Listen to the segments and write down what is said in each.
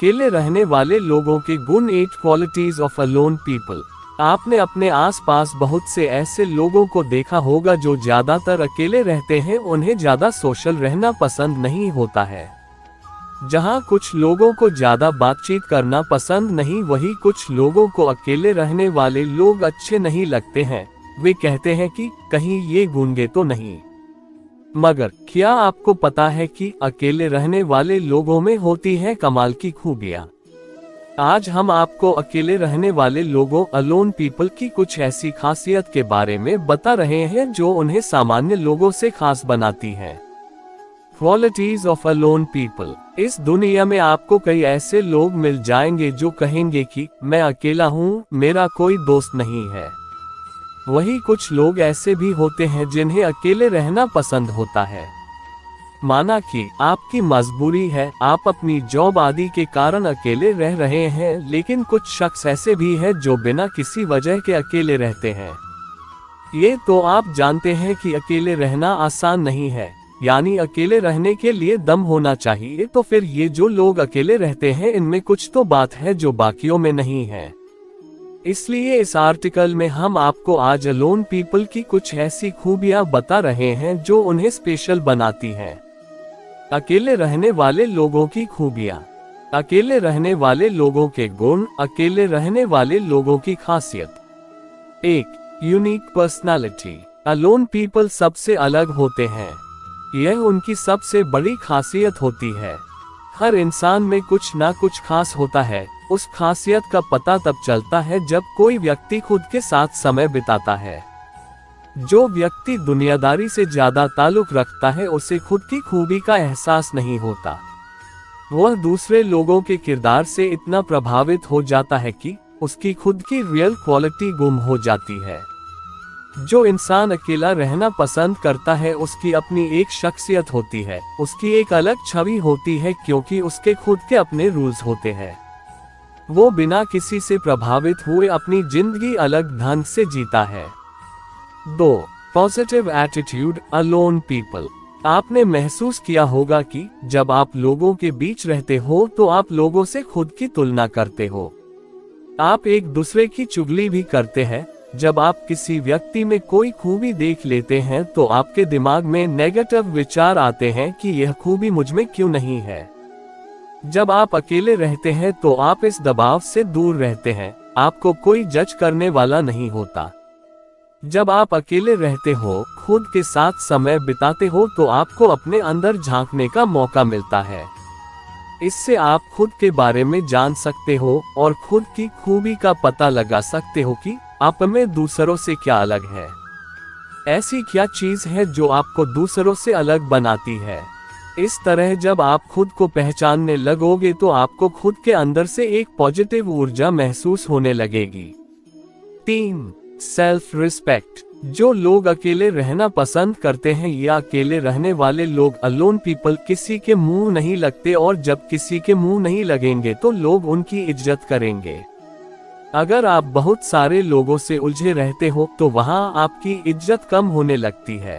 अकेले रहने वाले लोगों के गुण 8 क्वालिटीज ऑफ अलोन पीपल। आपने अपने आसपास बहुत से ऐसे लोगों को देखा होगा जो ज्यादातर अकेले रहते हैं। उन्हें ज्यादा सोशल रहना पसंद नहीं होता है। जहां कुछ लोगों को ज्यादा बातचीत करना पसंद नहीं, वही कुछ लोगों को अकेले रहने वाले लोग अच्छे नहीं लगते हैं। वे कहते हैं कि कहीं ये गूंगे तो नहीं। मगर क्या आपको पता है कि अकेले रहने वाले लोगों में होती है कमाल की खूबियां। आज हम आपको अकेले रहने वाले लोगों अलोन पीपल की कुछ ऐसी खासियत के बारे में बता रहे हैं जो उन्हें सामान्य लोगों से खास बनाती हैं। Qualities of alone people. इस दुनिया में आपको कई ऐसे लोग मिल जाएंगे जो कहेंगे कि मैं अकेला हूँ, मेरा कोई दोस्त नहीं है। वही कुछ लोग ऐसे भी होते हैं जिन्हें अकेले रहना पसंद होता है। माना कि आपकी मजबूरी है, आप अपनी जॉब आदि के कारण अकेले रह रहे हैं, लेकिन कुछ शख्स ऐसे भी हैं जो बिना किसी वजह के अकेले रहते हैं। ये तो आप जानते हैं कि अकेले रहना आसान नहीं है, यानी अकेले रहने के लिए दम होना चाहिए। तो फिर ये जो लोग अकेले रहते हैं, इनमें कुछ तो बात है जो बाकियों में नहीं है। इसलिए इस आर्टिकल में हम आपको आज अलोन पीपल की कुछ ऐसी खूबियां बता रहे हैं जो उन्हें स्पेशल बनाती हैं। अकेले रहने वाले लोगों की खूबियां। अकेले रहने वाले लोगों के गुण। अकेले रहने वाले लोगों की खासियत। 1. Unique personality. अलोन पीपल सबसे अलग होते हैं। यह उनकी सबसे बड़ी खासियत होती है। हर इंसान में कुछ ना कुछ खास होता है। उस खासियत का पता तब चलता है जब कोई व्यक्ति खुद के साथ समय बिताता है। जो व्यक्ति दुनियादारी से ज्यादा ताल्लुक रखता है, उसे खुद की खूबी का एहसास नहीं होता। वह दूसरे लोगों के किरदार से इतना प्रभावित हो जाता है कि उसकी खुद की रियल क्वालिटी गुम हो जाती है। जो इंसान अकेला रहना पसंद करता है, उसकी अपनी एक शख्सियत होती है, उसकी एक अलग छवि होती है, क्योंकि उसके खुद के अपने रूल्स होते हैं। वो बिना किसी से प्रभावित हुए अपनी जिंदगी अलग ढंग से जीता है। 2. Positive attitude. Alone people. आपने महसूस किया होगा कि जब आप लोगों के बीच रहते हो तो आप लोगों से खुद की तुलना करते हो। आप एक दूसरे की चुगली भी करते हैं। जब आप किसी व्यक्ति में कोई खूबी देख लेते हैं तो आपके दिमाग में नेगेटिव विचार आते हैं कि यह खूबी मुझ में क्यों नहीं है। जब आप अकेले रहते हैं तो आप इस दबाव से दूर रहते हैं, आपको कोई जज करने वाला नहीं होता। जब आप अकेले रहते हो, खुद के साथ समय बिताते हो, तो आपको अपने अंदर झांकने का मौका मिलता है। इससे आप खुद के बारे में जान सकते हो और खुद की खूबी का पता लगा सकते हो कि आप में दूसरों से क्या अलग है। ऐसी क्या चीज है जो आपको दूसरों से अलग बनाती है। इस तरह जब आप खुद को पहचानने लगोगे तो आपको खुद के अंदर से एक पॉजिटिव ऊर्जा महसूस होने लगेगी। 3. Self respect. जो लोग अकेले रहना पसंद करते हैं या अकेले रहने वाले लोग अलोन पीपल किसी के मुंह नहीं लगते, और जब किसी के मुंह नहीं लगेंगे तो लोग उनकी इज्जत करेंगे। अगर आप बहुत सारे लोगों से उलझे रहते हो तो वहां आपकी इज्जत कम होने लगती है।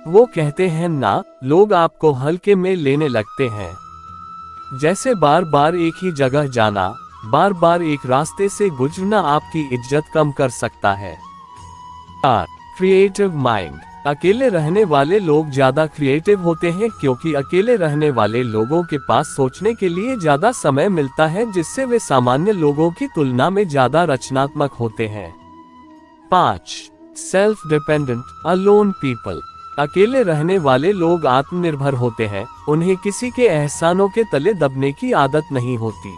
वो कहते हैं ना, लोग आपको हल्के में लेने लगते हैं। जैसे बार बार एक ही जगह जाना, बार बार एक रास्ते से गुजरना आपकी इज्जत कम कर सकता है। Creative mind. अकेले रहने वाले लोग ज्यादा क्रिएटिव होते हैं क्योंकि अकेले रहने वाले लोगों के पास सोचने के लिए ज्यादा समय मिलता है, जिससे वे सामान्य लोगों की तुलना में ज्यादा रचनात्मक होते हैं। 5. Self dependent. Alone people. अकेले रहने वाले लोग आत्मनिर्भर होते हैं। उन्हें किसी के एहसानों के तले दबने की आदत नहीं होती।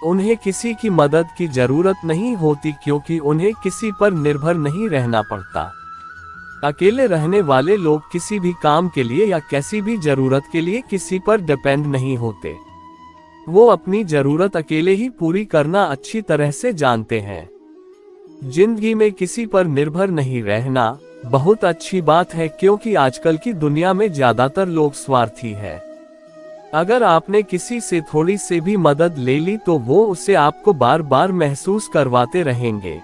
उन्हें किसी की मदद की जरूरत नहीं होती क्योंकि उन्हें किसी पर निर्भर नहीं रहना पड़ता। अकेले रहने वाले लोग किसी भी काम के लिए या किसी भी जरूरत के लिए किसी पर डिपेंड नहीं होते। वो अपनी जरूरत अकेले ही पूरी करना अच्छी तरह से जानते हैं। जिंदगी में किसी पर निर्भर नहीं रहना बहुत अच्छी बात है, क्योंकि आजकल की दुनिया में ज्यादातर लोग स्वार्थी है। अगर आपने किसी से थोड़ी से भी मदद ले ली तो वो उसे आपको बार बार महसूस करवाते रहेंगे।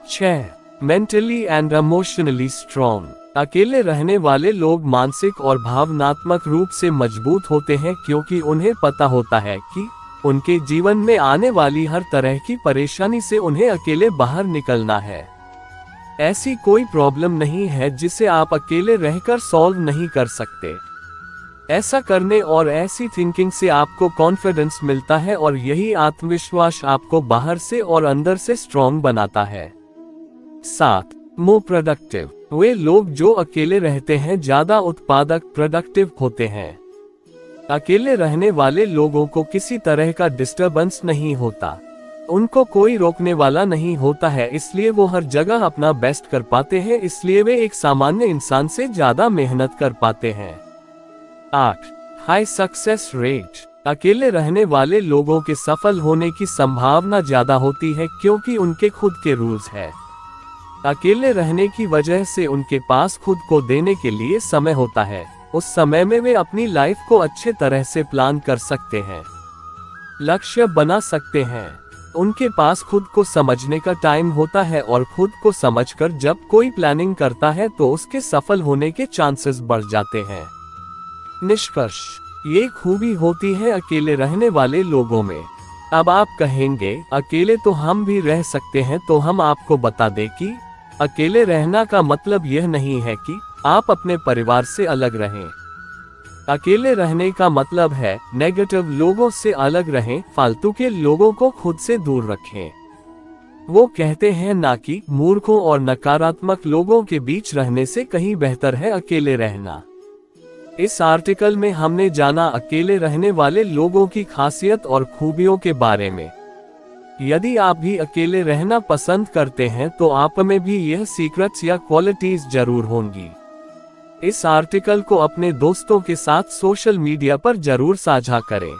6. Mentally and emotionally strong. अकेले रहने वाले लोग मानसिक और भावनात्मक रूप से मजबूत होते हैं क्योंकि उन्हें पता होता है कि उनके जीवन में आने वाली हर तरह की परेशानी से उन्हें अकेले बाहर निकलना है। ऐसी कोई प्रॉब्लम नहीं है जिसे आप अकेले रहकर सॉल्व नहीं कर सकते। ऐसा करने और ऐसी थिंकिंग से आपको कॉन्फिडेंस मिलता है और यही आत्मविश्वास आपको बाहर से और अंदर से स्ट्रॉन्ग बनाता है। 7. More productive. वे लोग जो अकेले रहते हैं ज्यादा उत्पादक प्रोडक्टिव होते हैं। अकेले रहने वाले लोगों को किसी तरह का डिस्टरबेंस नहीं होता, उनको कोई रोकने वाला नहीं होता है, इसलिए वो हर जगह अपना बेस्ट कर पाते हैं, इसलिए वे एक सामान्य इंसान से ज्यादा मेहनत कर पाते हैं। 8. High success rate. अकेले रहने वाले लोगों के सफल होने की संभावना ज्यादा होती है क्योंकि उनके खुद के रूल्स हैं। अकेले रहने की वजह से उनके पास खुद को देने के लिए समय होता है। उस समय में वे अपनी लाइफ को अच्छे तरह से प्लान कर सकते हैं, लक्ष्य बना सकते हैं। उनके पास खुद को समझने का टाइम होता है और खुद को समझकर जब कोई प्लानिंग करता है तो उसके सफल होने के चांसेस बढ़ जाते हैं। निष्कर्ष, ये खूबी होती है अकेले रहने वाले लोगों में। अब आप कहेंगे अकेले तो हम भी रह सकते हैं, तो हम आपको बता दें कि अकेले रहना का मतलब यह नहीं है कि आप अपने परिवार से अलग रहें। अकेले रहने का मतलब है नेगेटिव लोगों से अलग रहें, फालतू के लोगों को खुद से दूर रखें। वो कहते हैं ना कि मूर्खों और नकारात्मक लोगों के बीच रहने से कहीं बेहतर है अकेले रहना। इस आर्टिकल में हमने जाना अकेले रहने वाले लोगों की खासियत और खूबियों के बारे में। यदि आप भी अकेले रहना पसंद करते हैं तो आप में भी यह सीक्रेट्स या क्वालिटीज जरूर होंगी। इस आर्टिकल को अपने दोस्तों के साथ सोशल मीडिया पर जरूर साझा करें।